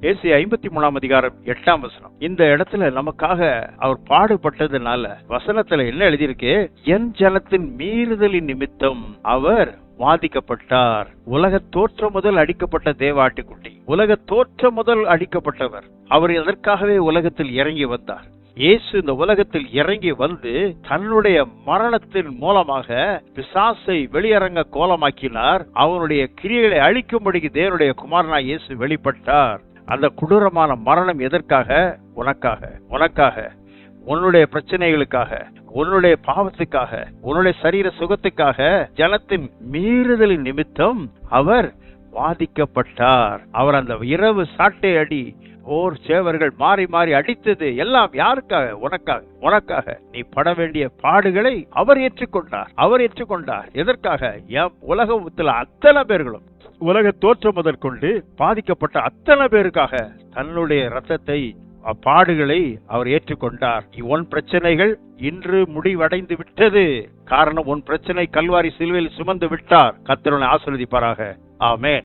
ஏசாயா 53:8. இந்த இடத்துல நமக்காக அவர் பாடுபட்டதுனால வசனத்துல என்ன எழுதியிருக்கு? என் ஜனத்தின் மீறுதலின் நிமித்தம் அவர் வாதிக்கப்பட்டார். உலக தோற்றம் முதல் அடிக்கப்பட்ட தேவாட்டுக்குட்டி, உலக தோற்றம் முதல் அடிக்கப்பட்டவர். அவர் எதற்காகவே உலகத்தில் இறங்கி வந்தார். இயேசு இந்த உலகத்தில் இறங்கி வந்து தன்னுடைய மரணத்தின் மூலமாக பிசாசை வெளியரங்க கோலமாக்கினார். அவனுடைய கிரியைகளை அழிக்கும்படிக்கு தேவனுடைய குமாரனாய் இயேசு வெளிப்பட்டார். அந்த கொடூரமான மரணம் எதற்காக? உனக்காக, உன்னுடைய பிரச்சனைகளுக்காக, உன்னுடைய பாவத்துக்காக, உன்னுடைய சரீர சுகத்துக்காக, ஜனத்தின் மீறுதலின் நிமித்தம் அவர் வாதிக்கப்பட்டார். அவர் அந்த இரவு சாட்டை அடி, ஓர் சேவர்கள் மாறி மாறி அடித்தது எல்லாம் யாருக்காக? உனக்காக. நீ பட வேண்டிய பாடுகளை அவர் ஏற்றுக்கொண்டார். எதற்காக? உலகத்தில் அத்தனை பேர்களும், உலக தோற்றம் முதற்கொண்டு பாதிக்கப்பட்ட அத்தனை பேருக்காக தன்னுடைய ரத்தத்தை, பாடுகளை அவர் ஏற்றுக்கொண்டார். உன் பிரச்சனைகள் இன்று முடிவடைந்து விட்டது. காரணம், உன் பிரச்சனை கல்வாரி சிலுவையில் சுமந்து விட்டார். கர்த்தர் உன்னை ஆசீர்வதிப்பாராக. ஆமென்.